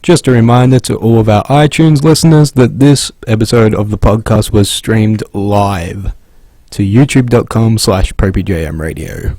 Just a reminder to all of our iTunes listeners that this episode of the podcast was streamed live to youtube.com/popeyJN radio.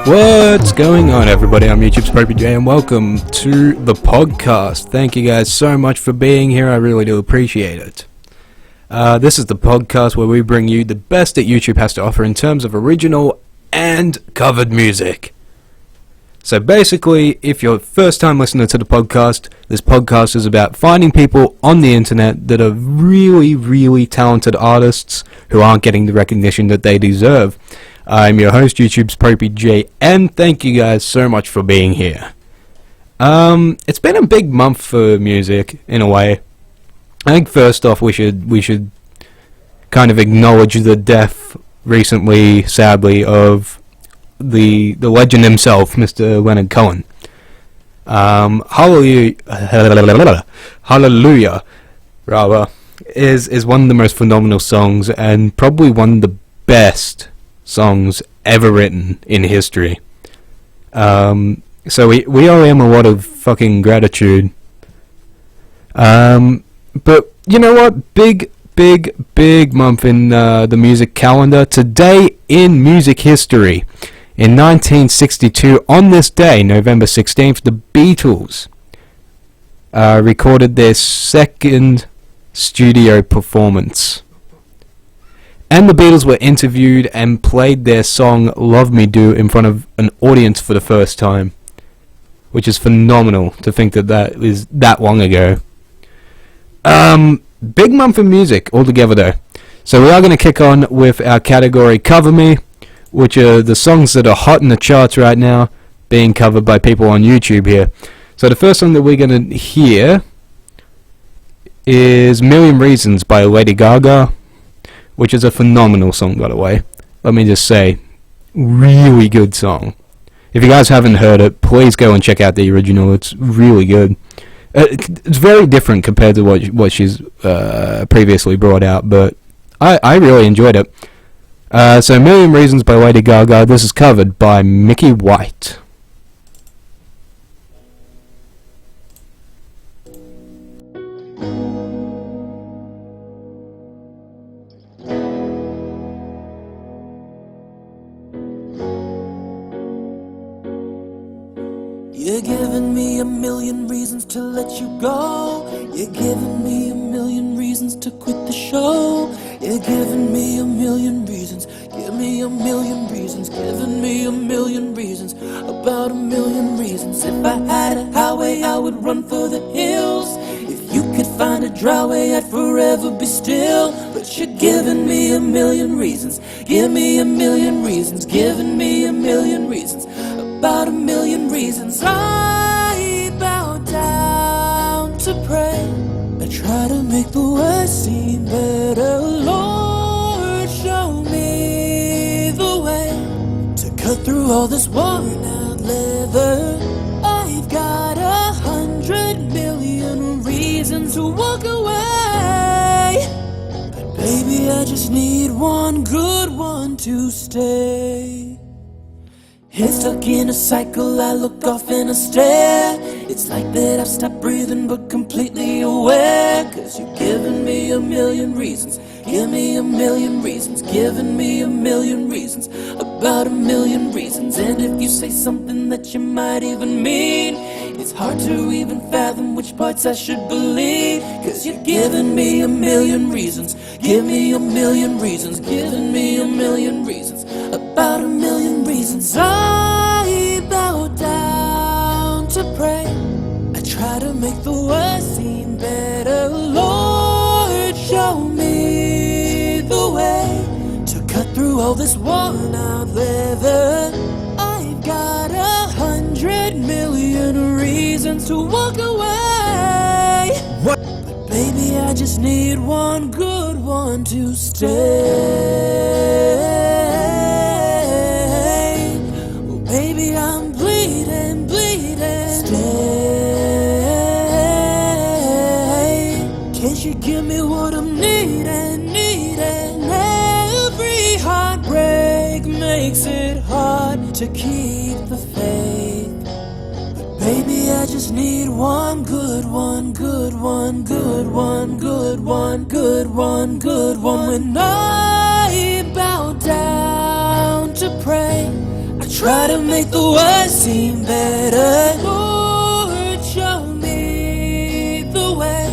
What's going on, everybody? I'm YouTube's popeyJN and welcome to the podcast. Thank you guys so much for being here. I really do appreciate it. This is the podcast where we bring you the best that YouTube has to offer in terms of original and covered music. So basically, if you're first time listener to the podcast, this podcast is about finding people on the internet that are really, really talented artists who aren't getting the recognition that they deserve. I'm your host, YouTube's popeyJN, and thank you guys so much for being here. It's been a big month for music, in a way. I think first off we should kind of acknowledge the death recently, sadly, of the legend himself, Mr. Leonard Cohen. Hallelujah, rather, is one of the most phenomenal songs and probably one of the best songs ever written in history. So we owe him a lot of fucking gratitude. But you know what? Big month in the music calendar. Today in music history, in 1962, on this day, November 16th, the Beatles recorded their second studio performance. And the Beatles were interviewed and played their song Love Me Do in front of an audience for the first time. Which is phenomenal to think that is that long ago. Big month in music altogether though. So we are going to kick on with our category Cover Me, which are the songs that are hot in the charts right now, being covered by people on YouTube here. So the first song that we're going to hear is Million Reasons by Lady Gaga, which is a phenomenal song, by the way. Let me just say, really good song. If you guys haven't heard it, please go and check out the original. It's really good. It's very different compared to what she's previously brought out, but I really enjoyed it. So Million Reasons by Lady Gaga. This is covered by Mickey White. You're giving me a million reasons to let you go. You're giving me a million reasons to quit the show. You're giving me a million reasons. Give me a million reasons. Giving me a million reasons. About a million reasons. If I had a highway, I would run for the hills. If you could find a dry way, I'd forever be still. But you're giving me a million reasons. Give me a million reasons. Giving me a million reasons. About a million reasons. I bow down to pray. I try to make the worst seem better. Lord, show me the way to cut through all this worn out leather. I've got 100 million reasons to walk away, but baby, I just need one good one to stay. Head stuck in a cycle, I look off and I stare. It's like that I've stopped breathing but completely aware. Cause you're giving me a million reasons. Give me a million reasons, giving me a million reasons, about a million reasons. And if you say something that you might even mean, it's hard to even fathom which parts I should believe. Cause you're giving me a million reasons, give me a million reasons, giving me a million reasons, about a million reasons. I bow down to pray, I try to make the worst seem better. Lord, show me the way to cut through all this worn out leather. I've got 100 million reasons to walk away. What? But baby, I just need one good one to stay. Oh, baby, I'm bleeding, bleeding. Stay. Can't you give me what I'm needing, needing? Every heartbreak makes it hard to keep the faith. But baby, I just need one good one, good one, good one, good one, good one, good one. When I bow down to pray, I try to make the worst seem better. Lord, show me the way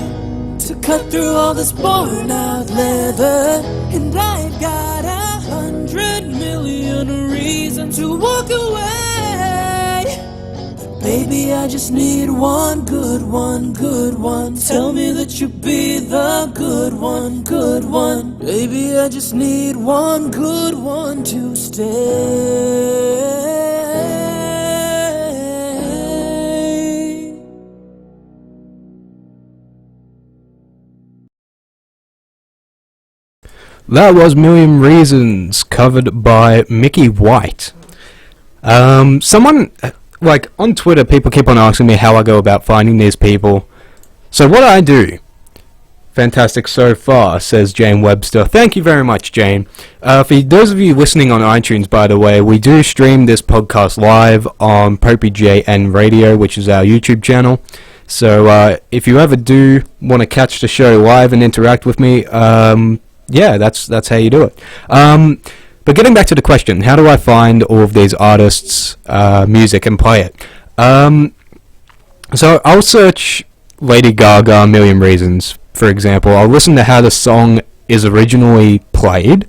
to cut through all this worn out leather. And I've got 100 million reasons to walk away. But baby, I just need one good one, good one. Tell me that you'll be the good one, good one. Baby, I just need one good one to stay. That was Million Reasons, covered by Mickey White. Someone, like, on Twitter, people keep on asking me how I go about finding these people. So what I do, fantastic so far, says Jane Webster. Thank you very much, Jane. For those of you listening on iTunes, by the way, we do stream this podcast live on popeyJN Radio, which is our YouTube channel. So if you ever do want to catch the show live and interact with me, yeah, that's how you do it. But getting back to the question, how do I find all of these artists' music and play it? So I'll search Lady Gaga, A Million Reasons, for example. I'll listen to how the song is originally played,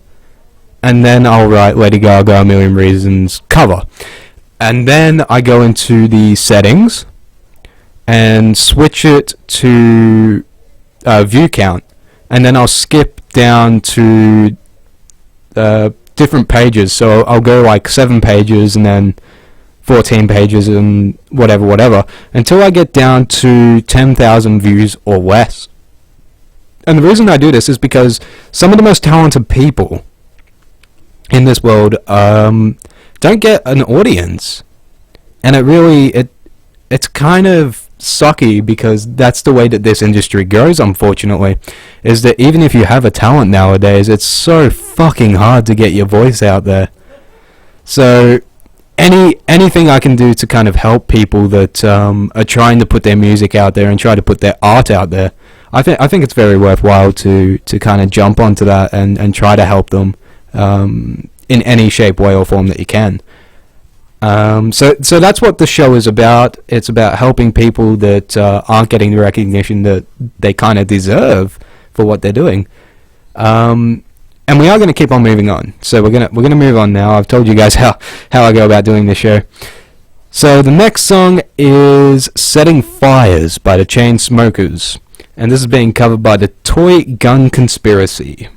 and then I'll write Lady Gaga, A Million Reasons cover. And then I go into the settings and switch it to view count, and then I'll skip down to different pages. So I'll go like 7 pages and then 14 pages and whatever, until I get down to 10,000 views or less. And the reason I do this is because some of the most talented people in this world don't get an audience, and it's kind of sucky, because that's the way that this industry goes, unfortunately, is that even if you have a talent nowadays, it's so fucking hard to get your voice out there. So anything I can do to kind of help people that are trying to put their music out there and try to put their art out there, I think it's very worthwhile to kind of jump onto that and try to help them in any shape, way or form that you can. So that's what the show is about. It's about helping people that aren't getting the recognition that they kind of deserve for what they're doing. And we are going to keep on moving on. So we're gonna move on now. I've told you guys how I go about doing this show. So the next song is Setting Fires by the Chainsmokers, and this is being covered by the Toy Gun Conspiracy.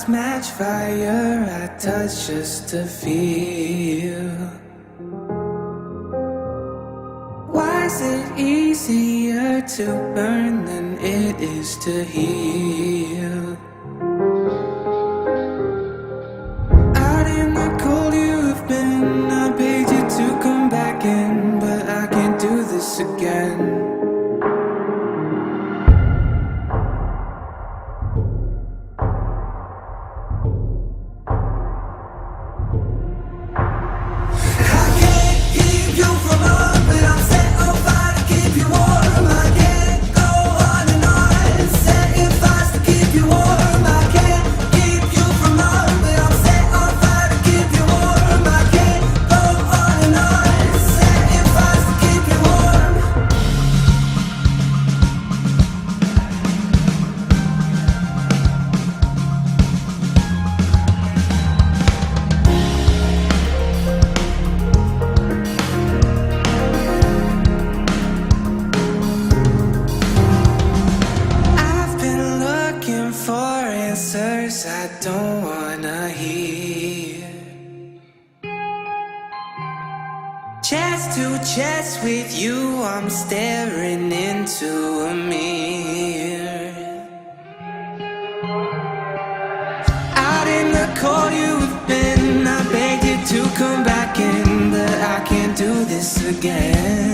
Match fire I touch just to feel. Why is it easier to burn than it is to heal? Out in the cold you've been, I begged you to come back in, but I can't do this again. don't wanna hear. Chest to chest with you, I'm staring into a mirror. Out in the cold you've been, I begged you to come back in, but I can't do this again.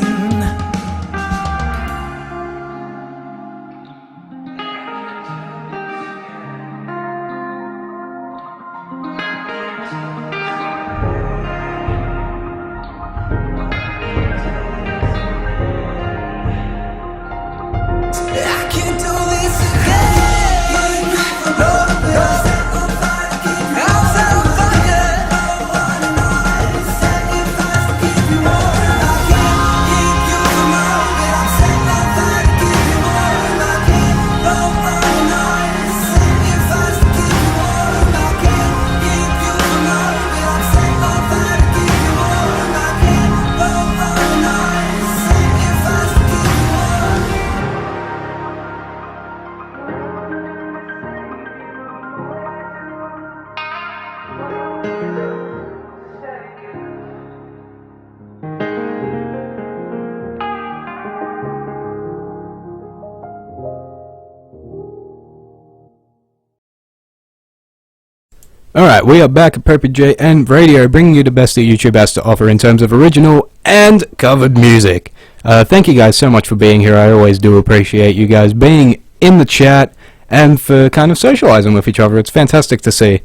Alright, we are back at popeyJN Radio, bringing you the best that YouTube has to offer in terms of original and covered music. Thank you guys so much for being here. I always do appreciate you guys being in the chat and for kind of socializing with each other. It's fantastic to see.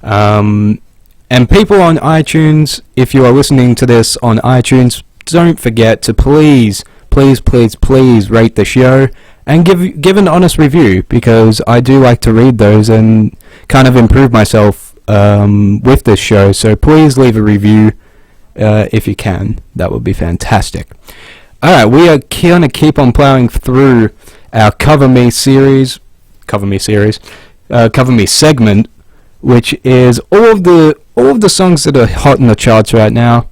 And people on iTunes, if you are listening to this on iTunes, don't forget to please rate the show and give an honest review, because I do like to read those and kind of improve myself with this show. So please leave a review if you can. That would be fantastic. Alright, we are gonna keep on plowing through our Cover Me segment, which is all of the songs that are hot in the charts right now.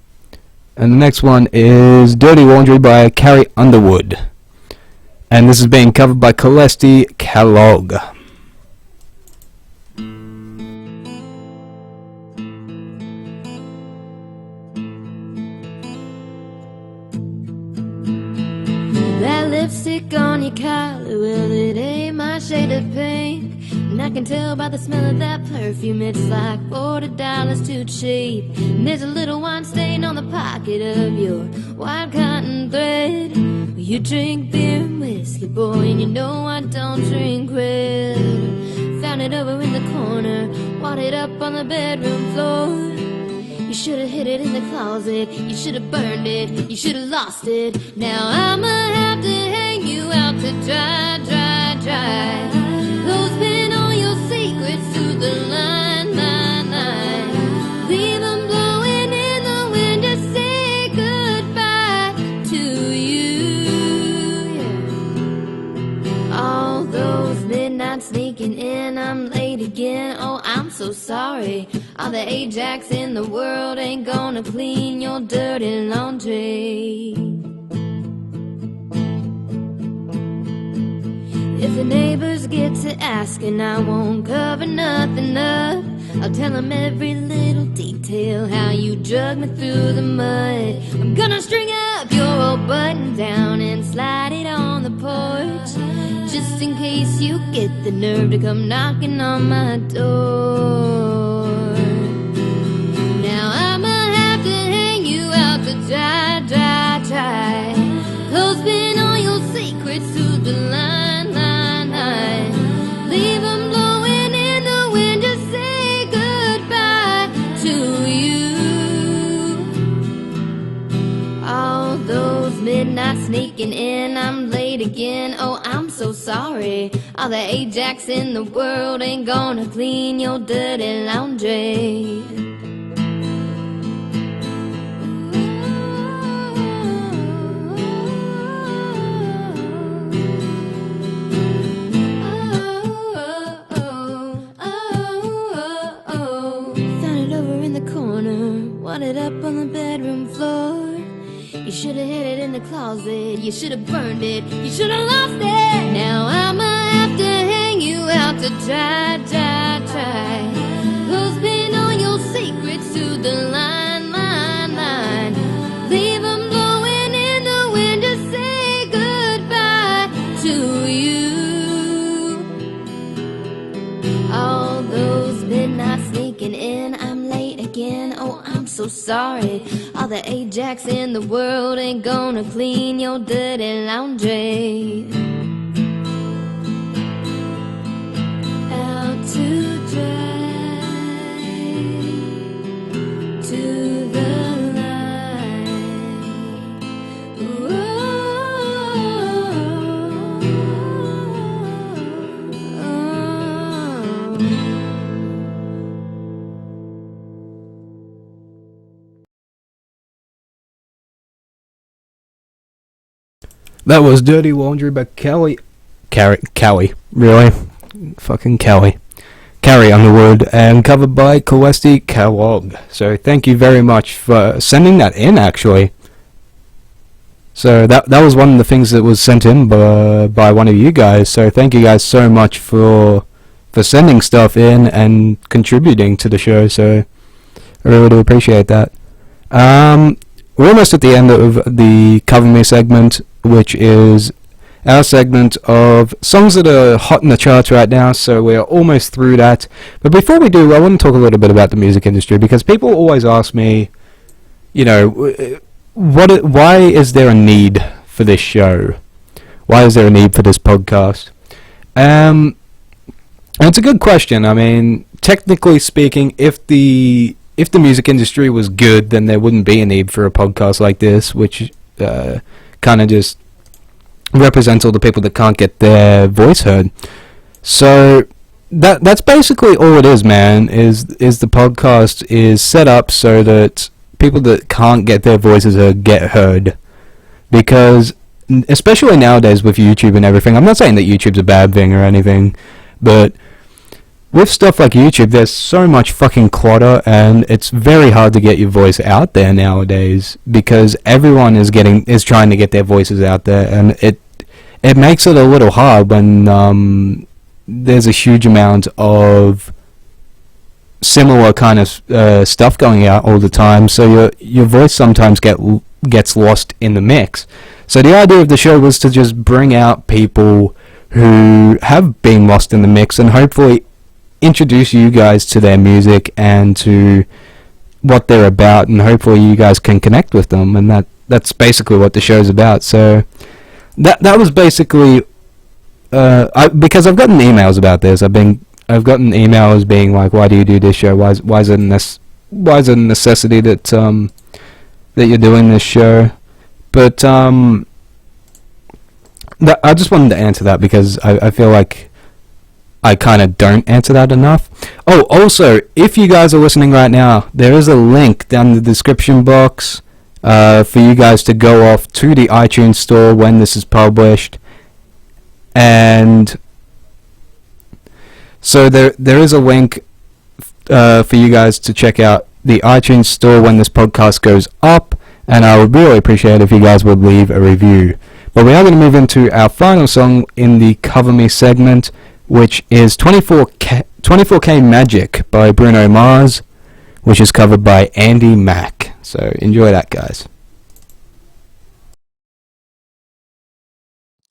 And the next one is Dirty Laundry by Carrie Underwood. And this is being covered by Celeste, Kellogg. That lipstick on your collar, well, it ain't my shade of pink. And I can tell by the smell of that perfume, it's like $40 too cheap. And there's a little wine stain on the pocket of your white cotton thread. You drink beer and whiskey, boy, and you know I don't drink red. Found it over in the corner, wadded up on the bedroom floor. You should've hid it in the closet, you should've burned it, you should've lost it. Now I'ma have to hang you out to dry, dry, dry. Clothespin all your secrets to the line, line, line. Leave them blowing in the wind to say goodbye to you. Yeah. All those midnights sneaking in, I'm late again, oh I'm so sorry. All the Ajax in the world ain't gonna clean your dirty laundry. If the neighbors get to asking, I won't cover nothing up. I'll tell them every little detail, how you drug me through the mud. I'm gonna string up your old button down and slide it on the porch, just in case you get the nerve to come knocking on my door. Now I'ma have to hang you out to dry, dry, dry. Clothespin all your secrets to the line, line, line. Leave them blowing in the wind to say goodbye to you. All those midnights sneaking in, I'm late again, oh I'm so sorry. All the Ajax in the world ain't gonna clean your dirty laundry. It up on the bedroom floor. You should've hid it in the closet, you should've burned it, you should've lost it. Now I'ma have to hang you out to dry, dry, dry. right. Who's been on your secrets to the line, line? Leave them blowing in the wind to say goodbye to you. All those midnights sneaking in, I'm late again, oh I'm so sorry. All the Ajax in the world ain't gonna clean your dirty laundry. Out to dry, to the light. That was Dirty Laundry by Carrie, really? Fucking Carrie Underwood, and covered by Celeste Kellogg. So thank you very much for sending that in, actually. So that was one of the things that was sent in by one of you guys. So thank you guys so much for sending stuff in and contributing to the show. So I really do appreciate that. We're almost at the end of the Cover Me segment, which is our segment of songs that are hot in the charts right now, so we're almost through that. But before we do, I want to talk a little bit about the music industry, because people always ask me, you know, why is there a need for this show? Why is there a need for this podcast? And it's a good question. I mean, technically speaking, if the music industry was good, then there wouldn't be a need for a podcast like this, which kind of just represents all the people that can't get their voice heard. So that's basically all it is, man. Is the podcast is set up so that people that can't get their voices get heard, because especially nowadays with YouTube and everything. I'm not saying that YouTube's a bad thing or anything, but with stuff like YouTube, there's so much fucking clutter, and it's very hard to get your voice out there nowadays, because everyone is trying to get their voices out there, and it makes it a little hard when there's a huge amount of similar kind of stuff going out all the time, so your voice sometimes gets lost in the mix. So the idea of the show was to just bring out people who have been lost in the mix, and hopefully introduce you guys to their music and to what they're about, and hopefully you guys can connect with them, and that's basically what the show's about. So that was basically because I've gotten emails about this. I've gotten emails being like, why do you do this show? Why is it a necessity that you're doing this show? But I just wanted to answer that, because I feel like I kind of don't answer that enough. Oh, also, if you guys are listening right now, there is a link down in the description box for you guys to go off to the iTunes store when this is published. And so there is a link for you guys to check out the iTunes store when this podcast goes up, and I would really appreciate it if you guys would leave a review. But we are going to move into our final song in the Cover Me segment, which is 24K Magic by Bruno Mars, which is covered by Andy Mack. So enjoy that, guys.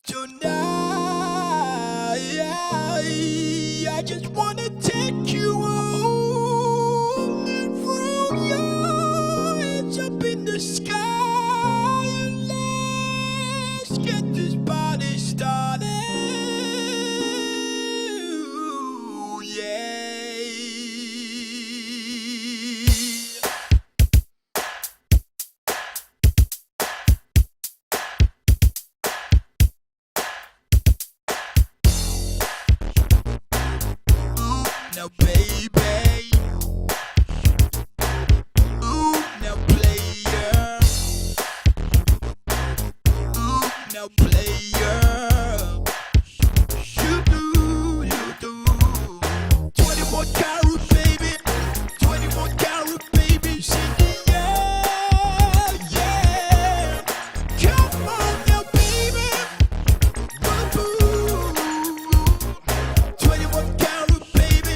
Tonight, I just wanna take you home and throw your hands up in the sky, and let's get this party started. Now baby, ooh, now player, ooh, now player, you do, 21 carat baby, 21 carat baby, singing yeah, yeah, come on now baby, boo, 21 carat baby.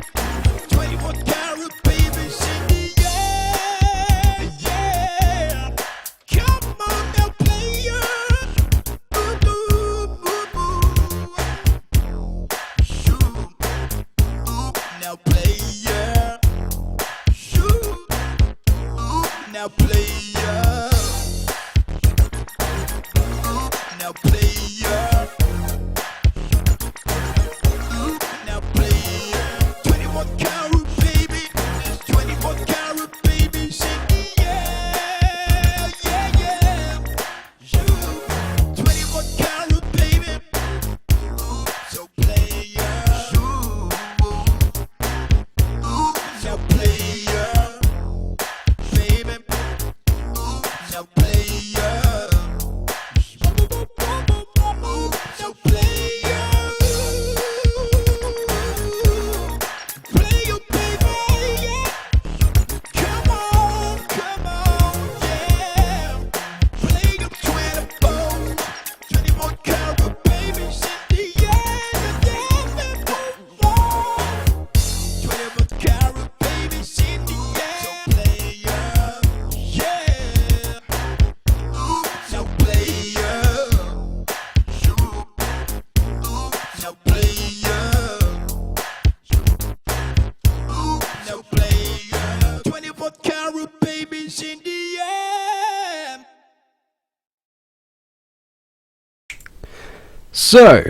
So,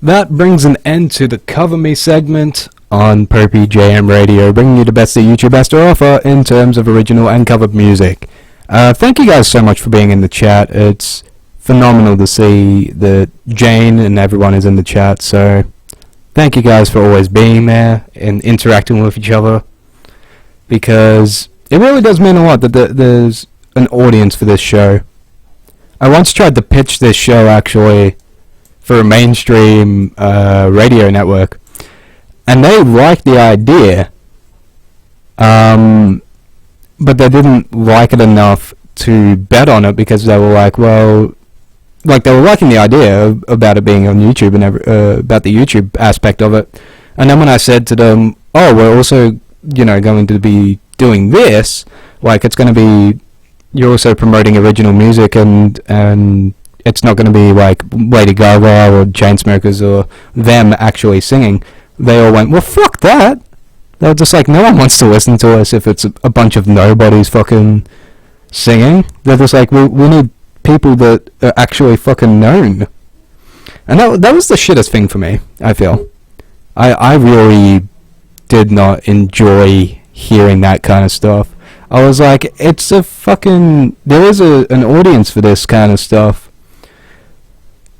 that brings an end to the Cover Me segment on popeyJN Radio, bringing you the best that YouTube has to offer in terms of original and covered music. Thank you guys so much for being in the chat. It's phenomenal to see that Jane and everyone is in the chat, so thank you guys for always being there and interacting with each other, because it really does mean a lot that there's an audience for this show. I once tried to pitch this show, actually, for a mainstream radio network, and they liked the idea, but they didn't like it enough to bet on it, because they were like, well, like, they were liking the idea about it being on YouTube and about the YouTube aspect of it. And then when I said to them, oh, we're also, going to be doing this, like, it's going to be, you're also promoting original music, and it's not going to be like Lady Gaga or Chainsmokers or them actually singing. They all went, well, fuck that. They were just like, no one wants to listen to us if it's a bunch of nobodies fucking singing. They're just like, we need people that are actually fucking known. And that was the shittest thing for me, I feel. I really did not enjoy hearing that kind of stuff. I was like, it's a fucking... There is an audience for this kind of stuff.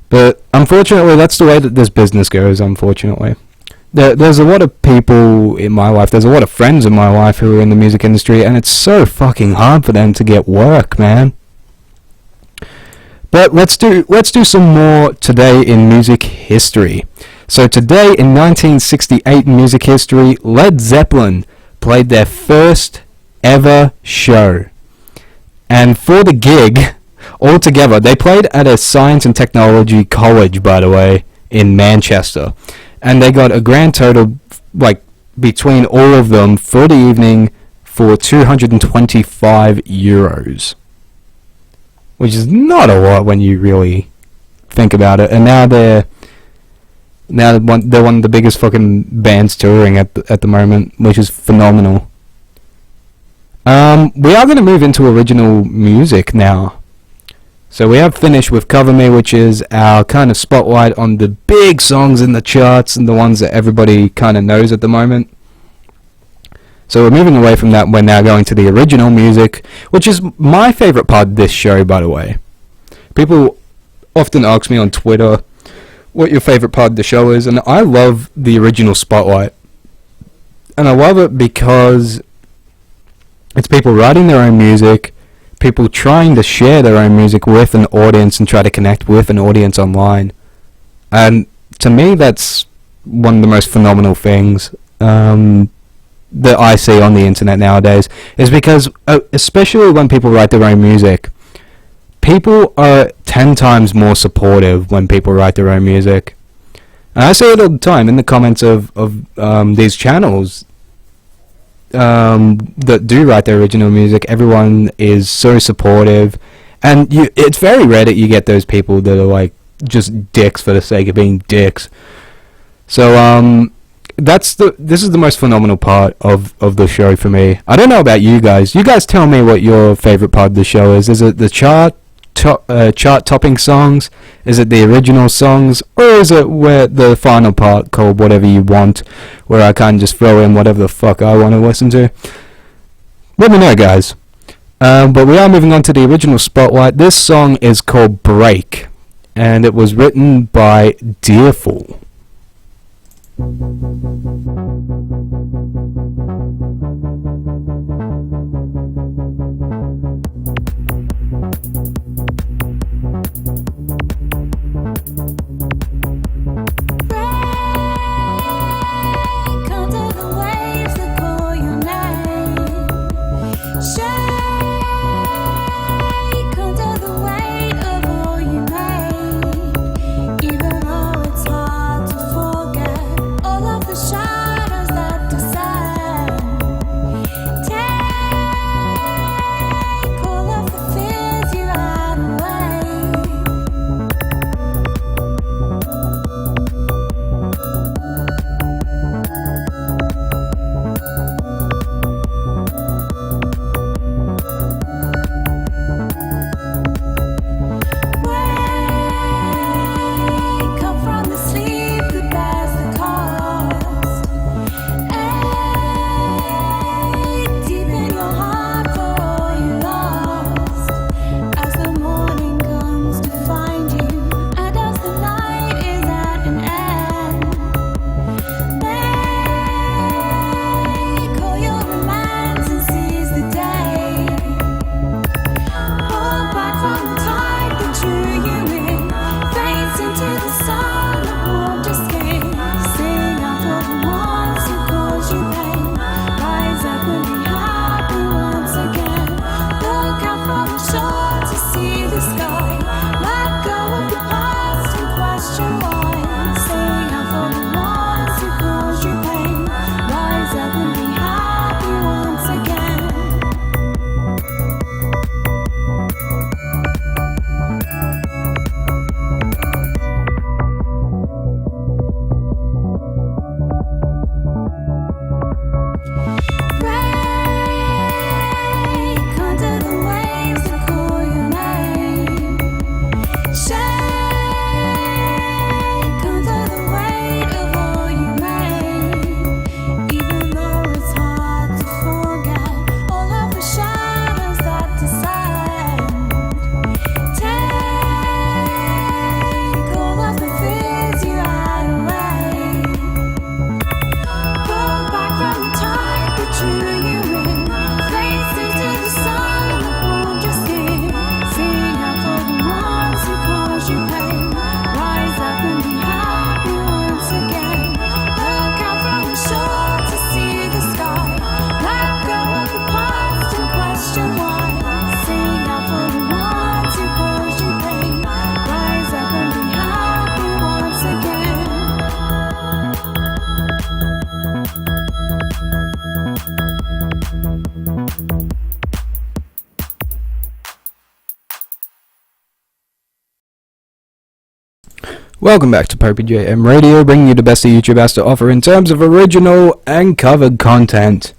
But unfortunately, that's the way that this business goes, unfortunately. There's a lot of people in my life, there's a lot of friends in my life who are in the music industry, and it's so fucking hard for them to get work, man. But let's do some more today in music history. So today in 1968 in music history, Led Zeppelin played their first ever show. And for the gig... Altogether, they played at a science and technology college, by the way, in Manchester. And they got a grand total, like, between all of them for the evening for €225. Which is not a lot when you really think about it. And now they're one of the biggest fucking bands touring at the moment, which is phenomenal. We are going to move into original music now. So we have finished with Cover Me, which is our kind of spotlight on the big songs in the charts and the ones that everybody kind of knows at the moment. So we're moving away from that. We're now going to the original music, which is my favorite part of this show, by the way. People often ask me on Twitter what your favorite part of the show is, and I love the original spotlight. And I love it because it's people writing their own music, people trying to share their own music with an audience and try to connect with an audience online. And to me, that's one of the most phenomenal things that I see on the internet nowadays, is because, especially when people write their own music, people are 10 times more supportive when people write their own music. And I see it all the time in the comments of these channels that do write their original music. Everyone is so supportive, and it's very rare that you get those people that are like just dicks for the sake of being dicks. So this is the most phenomenal part of the show for me. I don't know about you guys. You guys tell me what your favorite part of the show is. Is it the chart-topping songs? Is it the original songs? Or is it where the final part called Whatever You Want, where I kind of just throw in whatever the fuck I want to listen to? Let me know, guys. But we are moving on to the original spotlight. This song is called Break, and it was written by Deerful. Welcome back to popeyJN Radio, bringing you the best that YouTube has to offer in terms of original and covered content.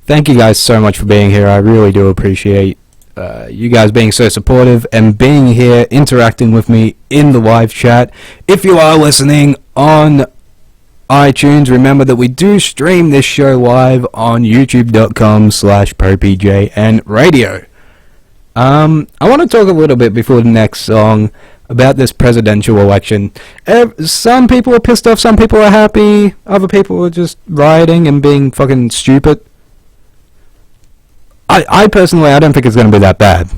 Thank you guys so much for being here. I really do appreciate you guys being so supportive and being here, interacting with me in the live chat. If you are listening on iTunes, remember that we do stream this show live on youtube.com/popeyJN Radio. I want to talk a little bit before the next song about this presidential election. Some people are pissed off, some people are happy, other people are just rioting and being fucking stupid. I personally, I don't think it's going to be that bad.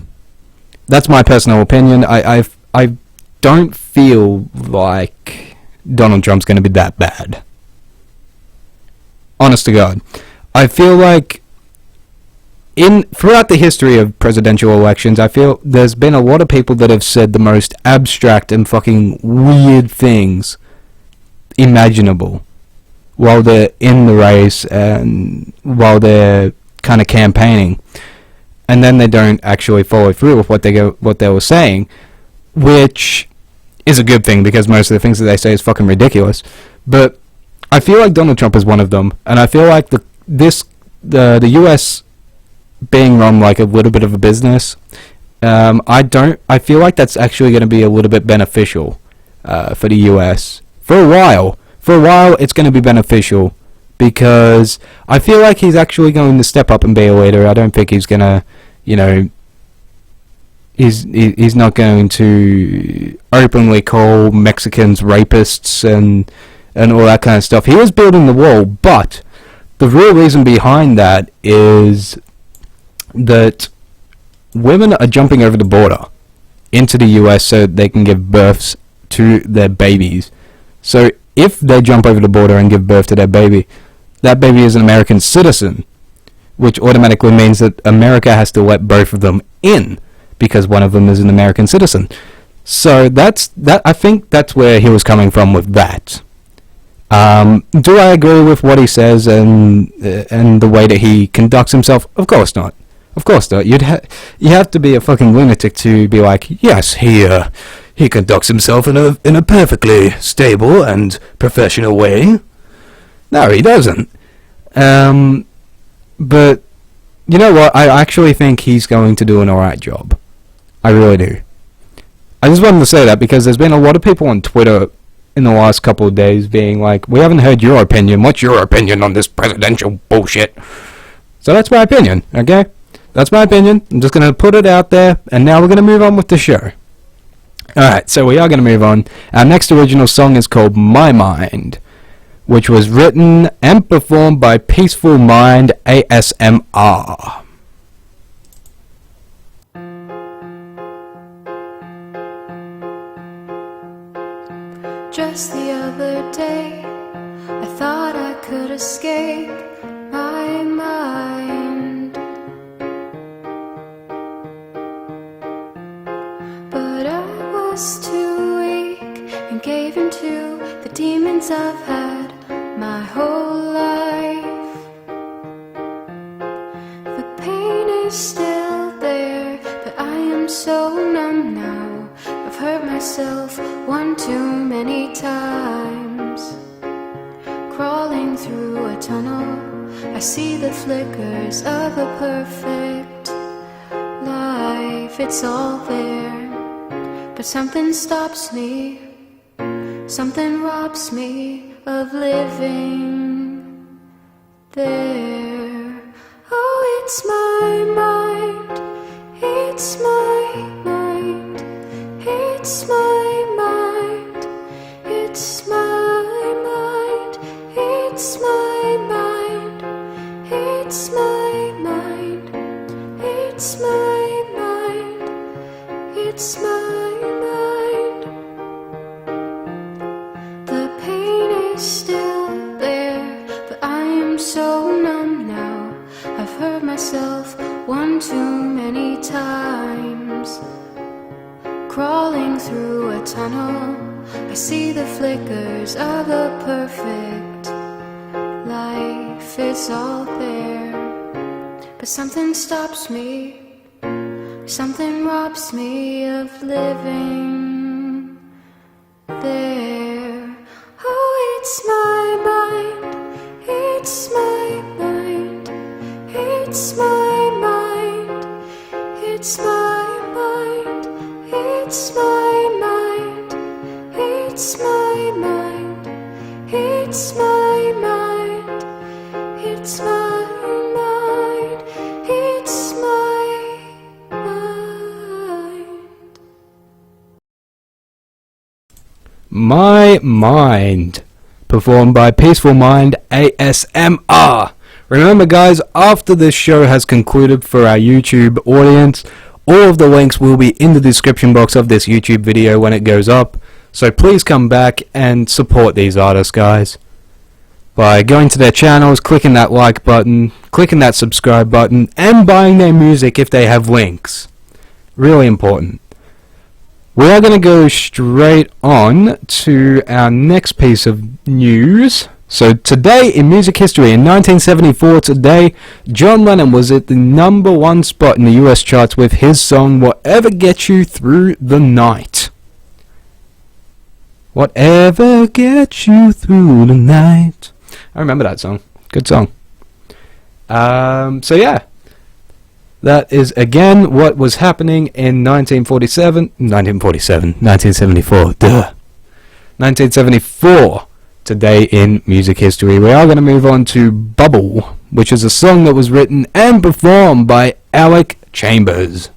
That's my personal opinion. I don't feel like Donald Trump's going to be that bad. Honest to God. I feel like throughout the history of presidential elections, I feel there's been a lot of people that have said the most abstract and fucking weird things imaginable while they're in the race and while they're kind of campaigning, and then they don't actually follow through with what they were saying, which is a good thing because most of the things that they say is fucking ridiculous. But I feel like Donald Trump is one of them, and I feel like the US being run like a little bit of a business, I feel like that's actually going to be a little bit beneficial for the US. For a while, it's going to be beneficial because I feel like he's actually going to step up and be a leader. I don't think he's going to, he's not going to openly call Mexicans rapists and all that kind of stuff. He is building the wall, but the real reason behind that is that women are jumping over the border into the US so they can give births to their babies. So if they jump over the border and give birth to their baby, that baby is an American citizen, which automatically means that America has to let both of them in because one of them is an American citizen. So I think that's where he was coming from with that. Do I agree with what he says and the way that he conducts himself? Of course not. Of course not. You have to be a fucking lunatic to be like, yes, he conducts himself in a perfectly stable and professional way. No, he doesn't. But you know what? I actually think he's going to do an alright job. I really do. I just wanted to say that because there's been a lot of people on Twitter in the last couple of days being like, we haven't heard your opinion. What's your opinion on this presidential bullshit? So that's my opinion, okay? That's my opinion. I'm just going to put it out there, and now we're going to move on with the show. Alright, so we are going to move on. Our next original song is called My Mind, which was written and performed by Peaceful Mind ASMR. Just the other day, I thought I could escape my mind, but I was too weak and gave in to the demons I've had my whole life. The pain is still there, but I am so numb now. I've hurt myself one too many times. Crawling through a tunnel, I see the flickers of a perfect life. It's all there, but something stops me. Something robs me of living there. Oh, it's my mind. It's my mind. It's my mind. It's my mind. It's my mind. It's my mind. It's my mind. It's my mind. The pain is still there, but I am so numb now. I've hurt myself one too many times. Crawling through a tunnel, I see the flickers of a perfect life. It's all there, but something stops me. Something robs me of living there. Oh, it's my mind. It's my mind. It's my mind. It's my mind. It's my mind. It's my mind. It's my mind. It's my mind. It's my mind. My Mind, performed by Peaceful Mind ASMR. Remember guys, after this show has concluded for our YouTube audience, all of the links will be in the description box of this YouTube video when it goes up, so please come back and support these artists guys by going to their channels, clicking that like button, clicking that subscribe button, and buying their music if they have links. Really important. We are going to go straight on to our next piece of news. So today in music history, in 1974 today, John Lennon was at the #1 spot in the US charts with his song Whatever Gets You Through the Night. Whatever gets you through the night. I remember that song. Good song. So yeah. That is again what was happening in 1974. Today in music history, we are going to move on to Bubble, which is a song that was written and performed by Alec Chambers.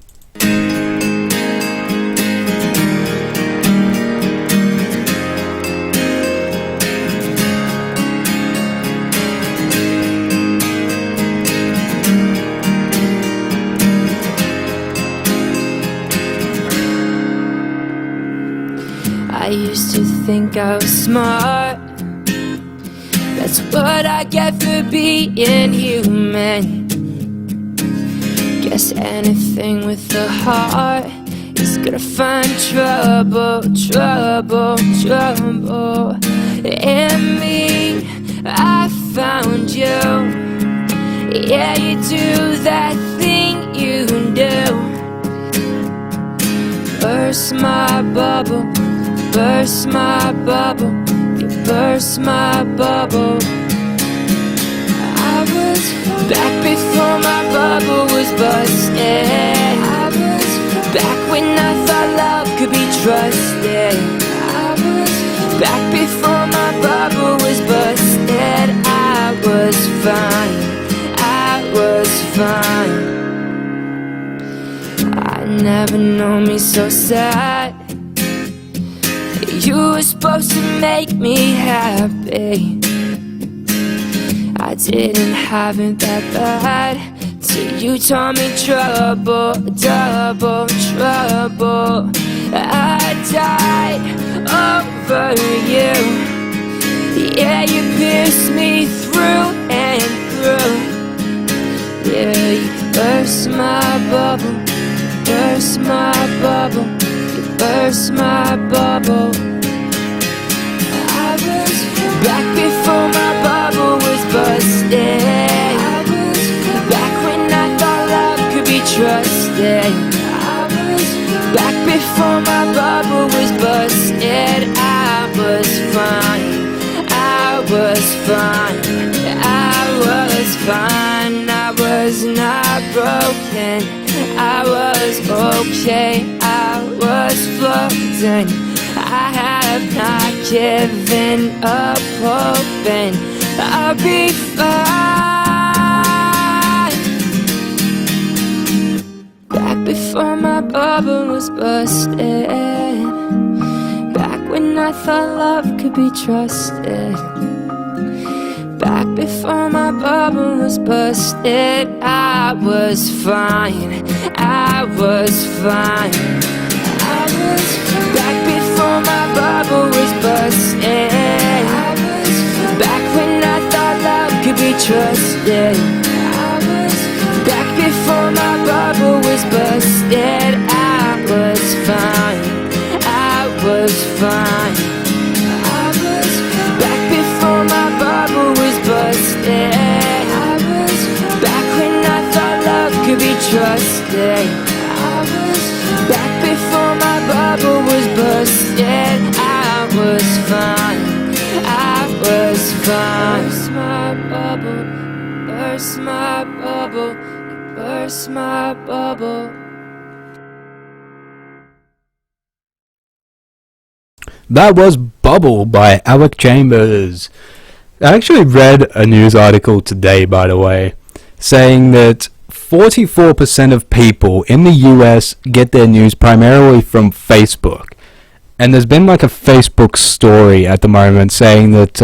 I used to think I was smart. That's what I get for being human. Guess anything with a heart is gonna find trouble. In me, I found you. Yeah, you do that thing you do. Burst my bubble. Burst my bubble, you burst my bubble. I was back before my bubble was busted. I was back when I thought love could be trusted. I was back before my bubble was busted. I was fine, I was fine. I never know me so sad. You were supposed to make me happy. I didn't have it that bad till you taught me trouble, double trouble. I died over you. Yeah, you pierced me through and through. Yeah, you burst my bubble, burst my bubble, you burst my bubble. Back before my bubble was busted. I was back when I thought love could be trusted. I was back before my bubble was busted. I was fine, I was fine, I was fine. I was not broken, I was okay, I was floating. I have not given up hoping I'll be fine. Back before my bubble was busted. Back when I thought love could be trusted. Back before my bubble was busted. I was fine, I was fine. I was back before my bubble was busted. I was back when I thought love could be trusted. I was back before my bubble was busted. I was fine, I was fine. I was back before my bubble was busted. I was back when I thought love could be trusted. I was back before my bubble was busted. I was fine, I was fine. Burst my bubble, burst my bubble, burst my bubble. That was Bubble by Alec Chambers. I actually read a news article today, by the way, saying that 44% of people in the US get their news primarily from Facebook. And there's been like a Facebook story at the moment saying that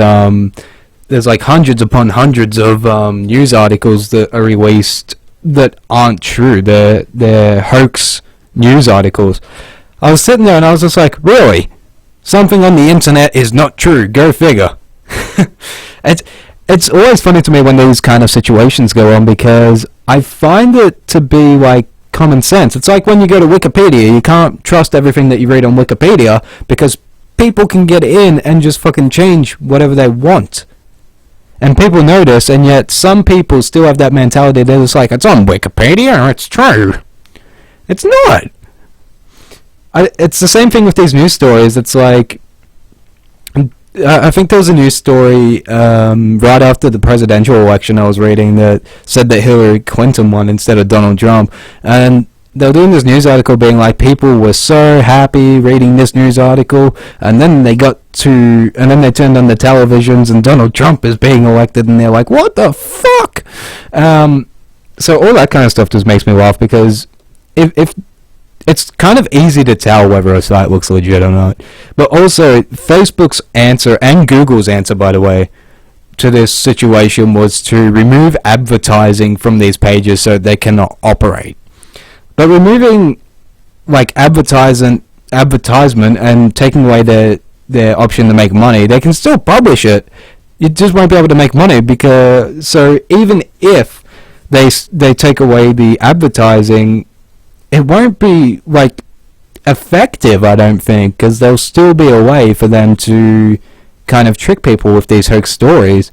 there's like hundreds upon hundreds of news articles that are released that aren't true. They're hoax news articles. I was sitting there and I was just like, really? Something on the internet is not true. Go figure. It's always funny to me when these kind of situations go on because I find it to be like common sense. It's like when you go to Wikipedia, you can't trust everything that you read on Wikipedia because people can get in and just fucking change whatever they want. And people know this, and yet some people still have that mentality. They're just like, it's on Wikipedia, it's true. It's not. It's the same thing with these news stories. It's like, I think there was a news story right after the presidential election I was reading that said that Hillary Clinton won instead of Donald Trump, and they were doing this news article being like, people were so happy reading this news article, and then they turned on the televisions and Donald Trump is being elected, and they're like, what the fuck? So all that kind of stuff just makes me laugh, because if it's kind of easy to tell whether a site looks legit or not. But also, Facebook's answer, and Google's answer, by the way, to this situation was to remove advertising from these pages so they cannot operate. But removing, like, advertisement and taking away their option to make money, they can still publish it. You just won't be able to make money, because... So even if they take away the advertising, it won't be, like, effective, I don't think, because there'll still be a way for them to kind of trick people with these hoax stories.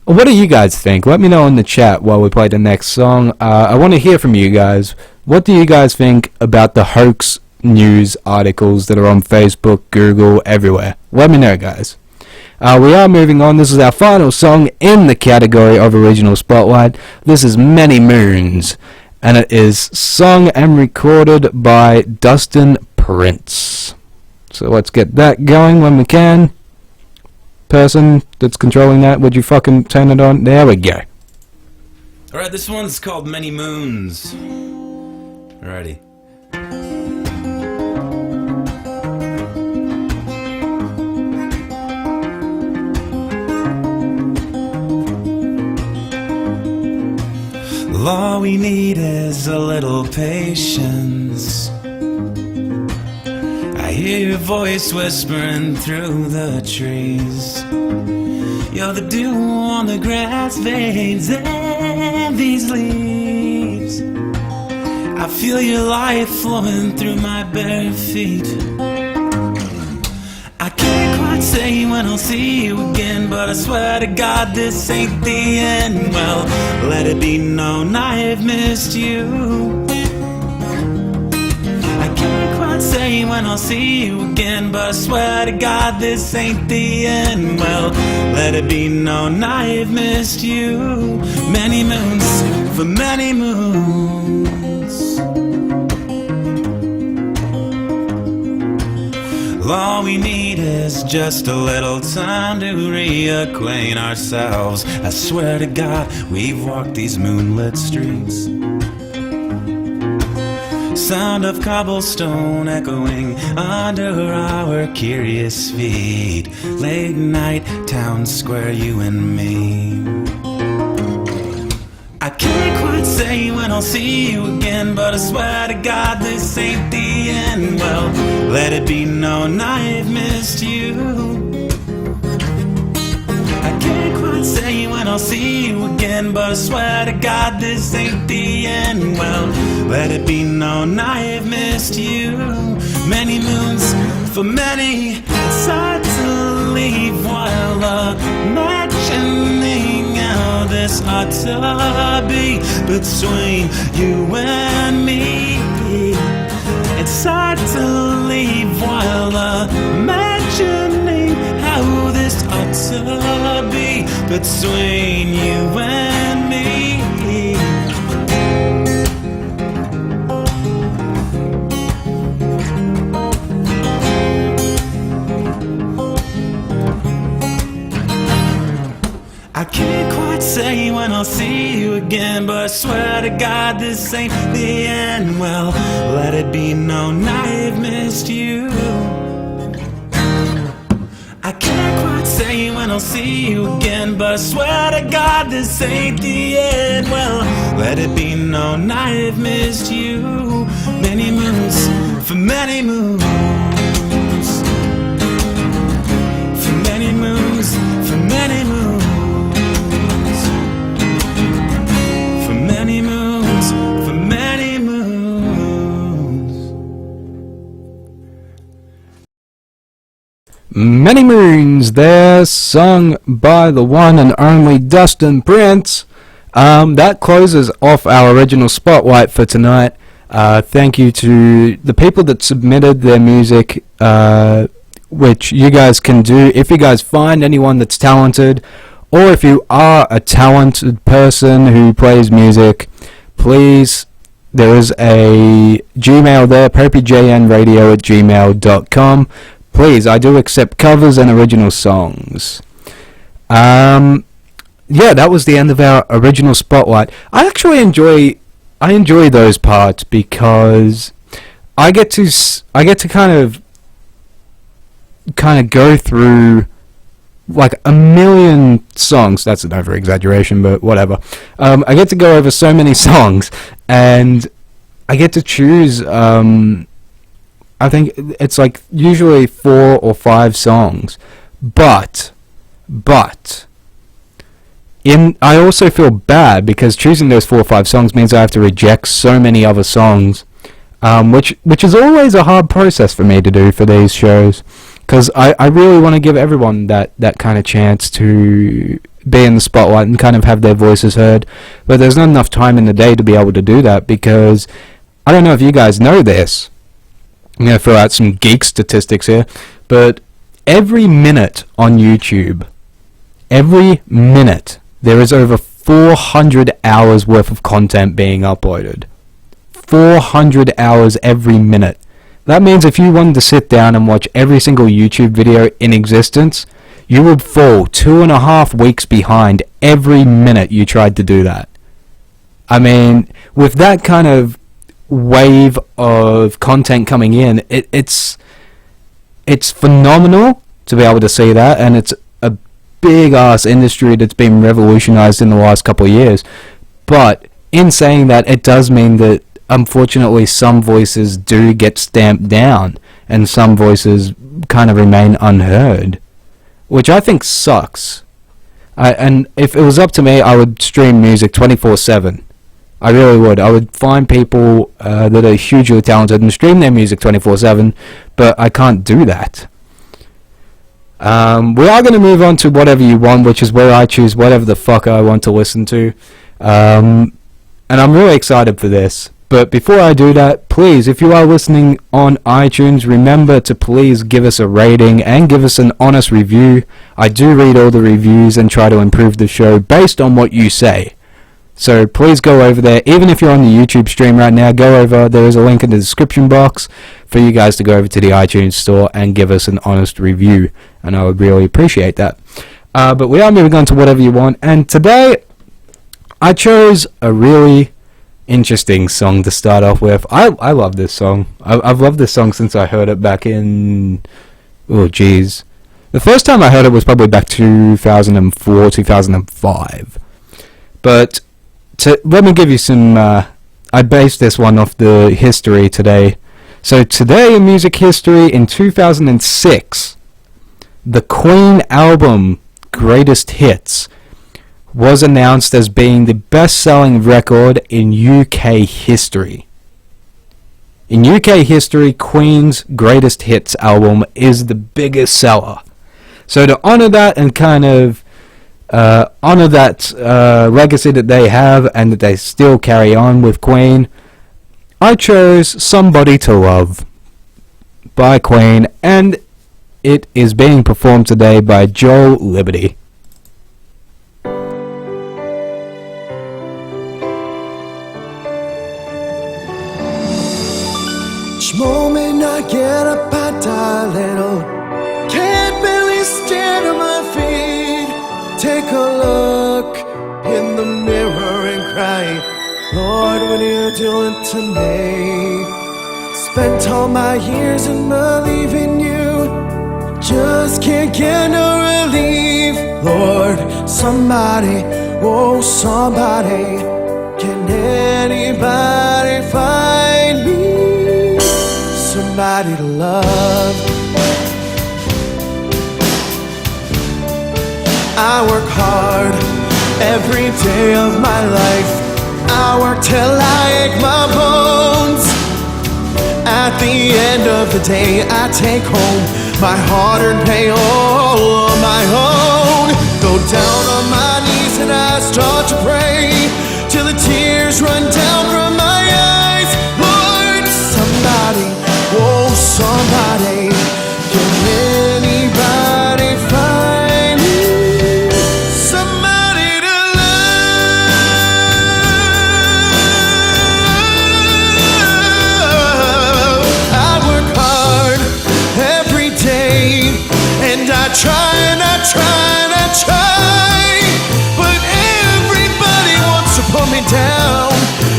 What do you guys think? Let me know in the chat while we play the next song. I want to hear from you guys. What do you guys think about the hoax news articles that are on Facebook, Google, everywhere? Let me know, guys. We are moving on. This is our final song in the category of Original Spotlight. This is Many Moons, and it is sung and recorded by Dustin Prinz. So let's get that going when we can. Person that's controlling that, would you fucking turn it on? There we go. Alright, this one's called Many Moons. Alrighty. All we need is a little patience. I hear your voice whispering through the trees. You're the dew on the grass veins and these leaves. I feel your life flowing through my bare feet. I can't quite say when I'll see you again, but I swear to God this ain't the end. Well, let it be known I've missed you. I can't quite say when I'll see you again, but I swear to God this ain't the end. Well, let it be known I've missed you. Many moons for many moons. All we need is just a little time to reacquaint ourselves. I swear to God, we've walked these moonlit streets. Sound of cobblestone echoing under our curious feet. Late night, town square, you and me. I can't quite say when I'll see you again, but I swear to God this ain't the end. Well, let it be known I've missed you. I can't quite say when I'll see you again, but I swear to God this ain't the end. Well, let it be known I've missed you. Many moons for many, it's hard to leave while imagining how this ought to be between you and me. It's hard to leave while imagining how this ought to be between you and me. I can't quite say when I'll see you again, but I swear to God this ain't the end. Well, let it be known I've missed you. I can't quite say when I'll see you again, but I swear to God this ain't the end. Well, let it be known I've missed you. Many moons for many moons. For many moons, for many moons. Many moons, for many moons. Many Moons there, sung by the one and only Dustin Prinz. That closes off our original spotlight for tonight. Thank you to the people that submitted their music which you guys can do if you guys find anyone that's talented, or if you are a talented person who plays music, please, there is a Gmail there, popeyJNradio@gmail.com. Please, I do accept covers and original songs. Yeah, that was the end of our original spotlight. I actually enjoy those parts because I get to kind of go through like a million songs. That's an over exaggeration, but whatever. I get to go over so many songs, and I get to choose. I think it's like usually 4 or 5 songs, but I also feel bad because choosing those 4 or 5 songs means I have to reject so many other songs, which is always a hard process for me to do for these shows, because I really want to give everyone that kind of chance to be in the spotlight and kind of have their voices heard, but there's not enough time in the day to be able to do that, because I don't know if you guys know this. I'm going to throw out some geek statistics here, but every minute on YouTube, there is over 400 hours worth of content being uploaded. 400 hours every minute. That means if you wanted to sit down and watch every single YouTube video in existence, you would fall 2.5 weeks behind every minute you tried to do that. I mean, with that kind of wave of content coming in, it's phenomenal to be able to see that, and it's a big ass industry that's been revolutionized in the last couple of years. But in saying that, it does mean that unfortunately some voices do get stamped down and some voices kind of remain unheard, which I think sucks. And if it was up to me, I would stream music 24/7. I really would. I would find people that are hugely talented and stream their music 24/7, but I can't do that. We are going to move on to Whatever You Want, which is where I choose whatever the fuck I want to listen to. And I'm really excited for this. But before I do that, please, if you are listening on iTunes, remember to please give us a rating and give us an honest review. I do read all the reviews and try to improve the show based on what you say. So please go over there. Even if you're on the YouTube stream right now, go over. There is a link in the description box for you guys to go over to the iTunes store and give us an honest review. And I would really appreciate that. But we are moving on to Whatever You Want. And today, I chose a really interesting song to start off with. I love this song. I've loved this song since I heard it back in... Oh, jeez. The first time I heard it was probably back 2004, 2005. But... let me give you some, I based this one off the history today. So today in music history, in 2006, the Queen album Greatest Hits was announced as being the best-selling record in UK history. In UK history, Queen's Greatest Hits album is the biggest seller. So to honor that and kind of honor that legacy that they have and that they still carry on with Queen, I chose Somebody to Love by Queen, and it is being performed today by Joel Liberty. Each moment I get up, I die a little. Can't barely stand on my feet. Take a look in the mirror and cry, Lord, what are you doing to me? Spent all my years in believing you, just can't get no relief. Lord, somebody, oh somebody, can anybody find me somebody to love? I work hard every day of my life. I work till I ache my bones. At the end of the day, I take home my hard-earned pay all on my own. Go down on my knees and I start to pray till the tears run down from my eyes. Lord, somebody, oh somebody, give me try, but everybody wants to put me down.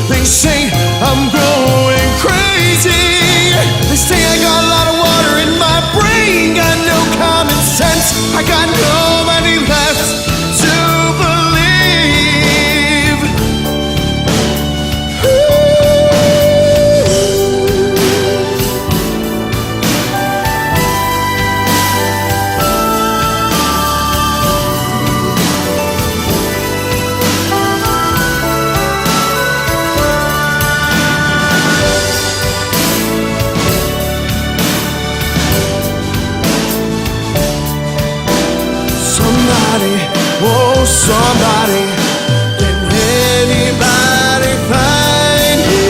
They say I'm going crazy. They say I got a lot of water in my brain, got no common sense, I got nobody left to believe. Oh, somebody, can anybody find me?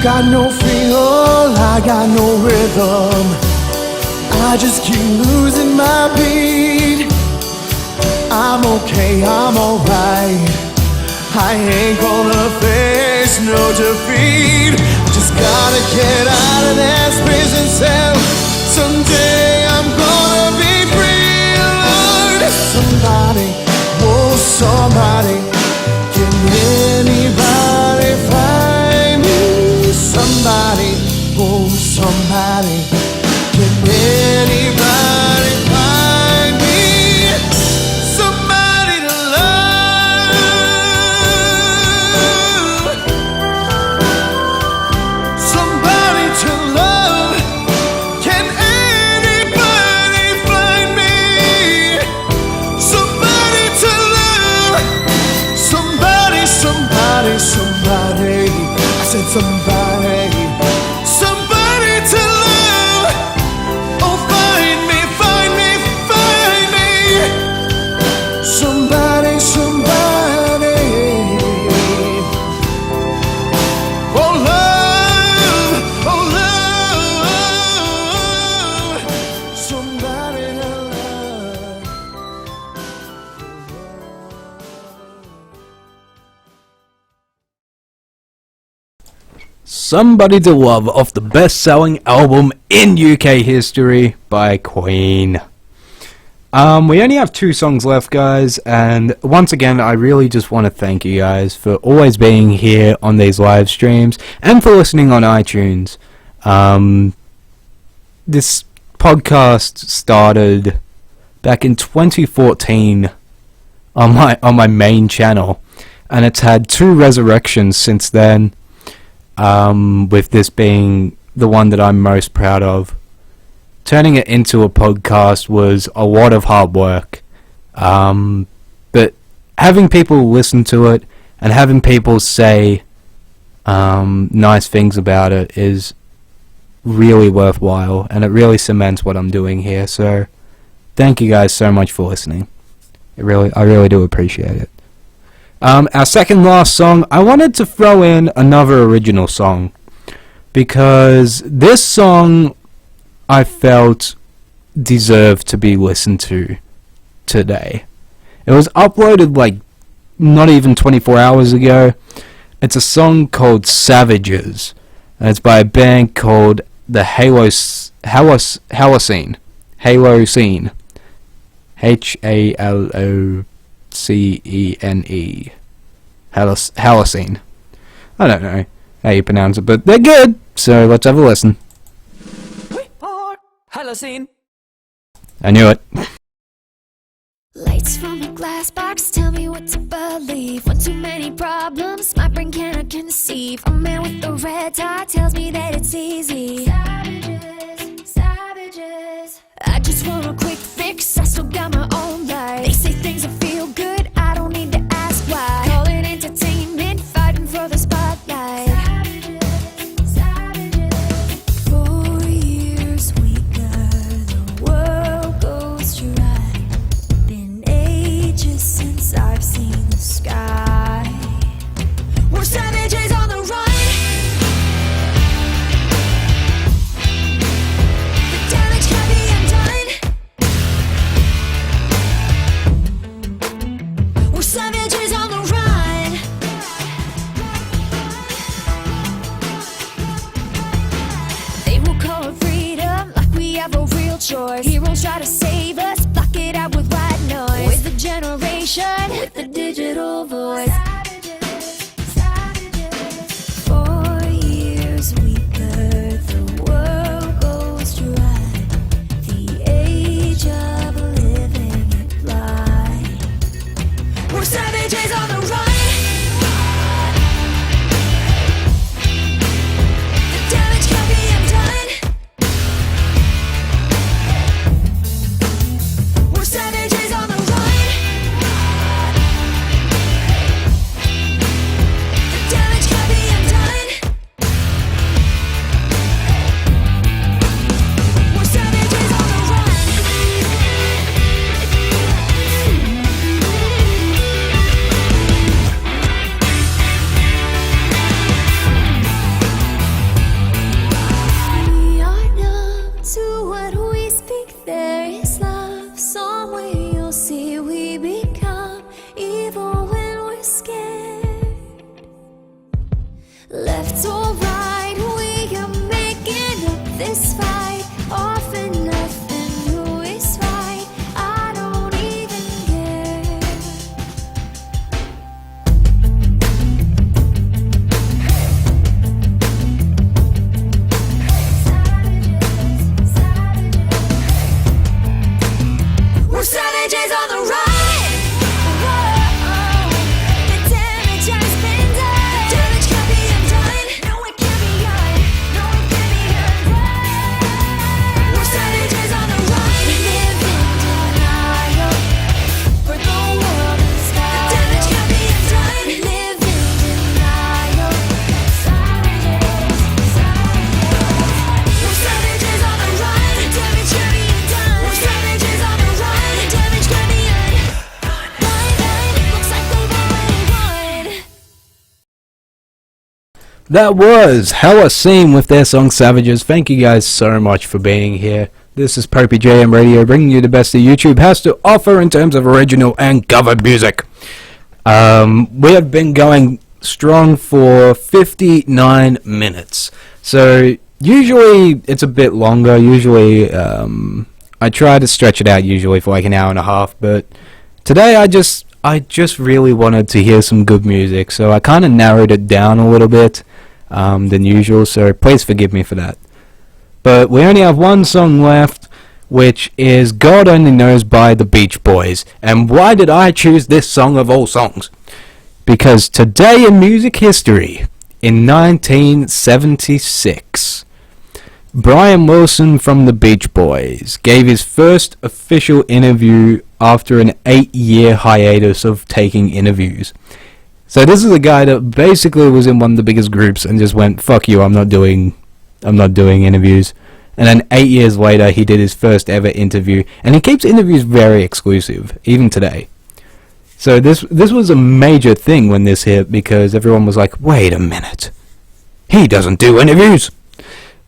Got no feel, I got no rhythm, I just keep losing my beat. I'm okay, I'm alright, I ain't gonna face no defeat. Just gotta get out of this prison cell. Someday I'm gonna be free. Somebody, oh somebody, can anybody find me? Somebody, oh somebody, can anybody find me? Somebody to love, somebody to love. Can anybody find me? Somebody, I said somebody, somebody to love. Oh, find me, find me, find me. Somebody, somebody. Oh, love, oh, love. Somebody to love. Somebody to Love off the best-selling album in UK history by Queen. We only have 2 songs left, guys, and once again, I really just want to thank you guys for always being here on these live streams and for listening on iTunes. This podcast started back in 2014 on my main channel, and it's had 2 resurrections since then. With this being the one that I'm most proud of. Turning it into a podcast was a lot of hard work, but having people listen to it and having people say nice things about it is really worthwhile, and it really cements what I'm doing here. So thank you guys so much for listening. I really do appreciate it. Our second last song, I wanted to throw in another original song, because this song I felt deserved to be listened to today. It was uploaded like not even 24 hours ago. It's a song called Savages, and it's by a band called the Halocene. Halocene. Halocene. Halocene. I don't know how you pronounce it, but they're good, so let's have a listen. We are Halocene. I knew it. Lights from a glass box tell me what to believe. One too many problems my brain cannot conceive. A man with a red dot tells me that it's easy. Savages, savages. I just want a quick fix, I still got my own life. They say things that feel good, I don't need to ask why. Call it entertainment, fighting for the spotlight. Savages, savages. 4 years weaker, the world goes dry. Been ages since I've seen the sky. We're savages on the run. The damage can be undone. That was Halocene with their song Savages. Thank you guys so much for being here. This is popeyJN Radio, bringing you the best that YouTube has to offer in terms of original and cover music. We have been going strong for 59 minutes. So usually it's a bit longer. Usually I try to stretch it out usually for like an hour and a half, but today I just really wanted to hear some good music, so I kind of narrowed it down a little bit than usual, so please forgive me for that. But we only have one song left, which is God Only Knows by the Beach Boys. And why did I choose this song of all songs? Because today in music history, in 1976, Brian Wilson from the Beach Boys gave his first official interview after an 8-year hiatus of taking interviews. So this is a guy that basically was in one of the biggest groups and just went, fuck you, I'm not doing interviews. And then 8 years later, he did his first ever interview, and he keeps interviews very exclusive, even today. So this was a major thing when this hit, because everyone was like, wait a minute, he doesn't do interviews.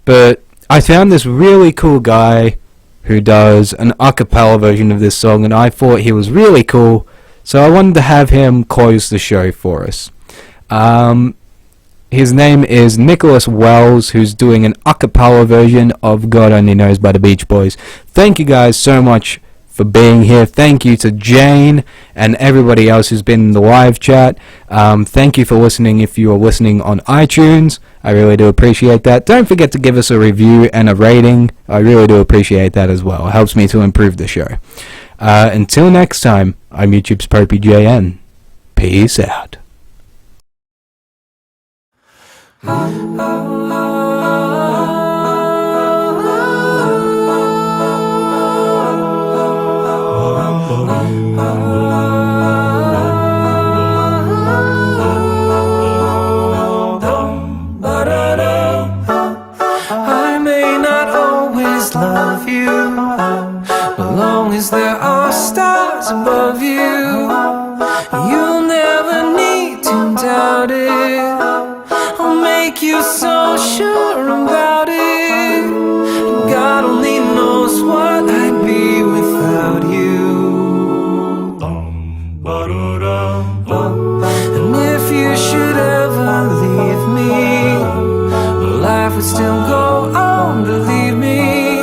But I found this really cool guy who does an a cappella version of this song, and I thought he was really cool, so I wanted to have him close the show for us. His name is Nicholas Wells, who's doing an a cappella version of God Only Knows by the Beach Boys. Thank you guys so much for being here. Thank you to Jane and everybody else who's been in the live chat. Thank you for listening if you are listening on iTunes. I really do appreciate that. Don't forget to give us a review and a rating. I really do appreciate that as well. It helps me to improve the show. Until next time, I'm YouTube's popeyJN. Peace out. I may not always love you, but long as there are stars above you, you'll never need to doubt it. I'll make you so sure about it. God only knows what I'd be without you. And if you should ever leave me, life would still go on, believe me.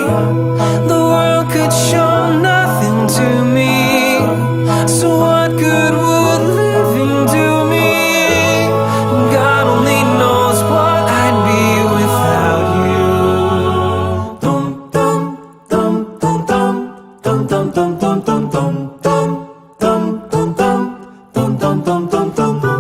The world could show nothing to me, so what good would living do me? God only knows what I'd be without you. Dum dum dum dum dum dum dum dum dum dum dum dum dum dum dum dum dum dum dum dum.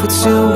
Still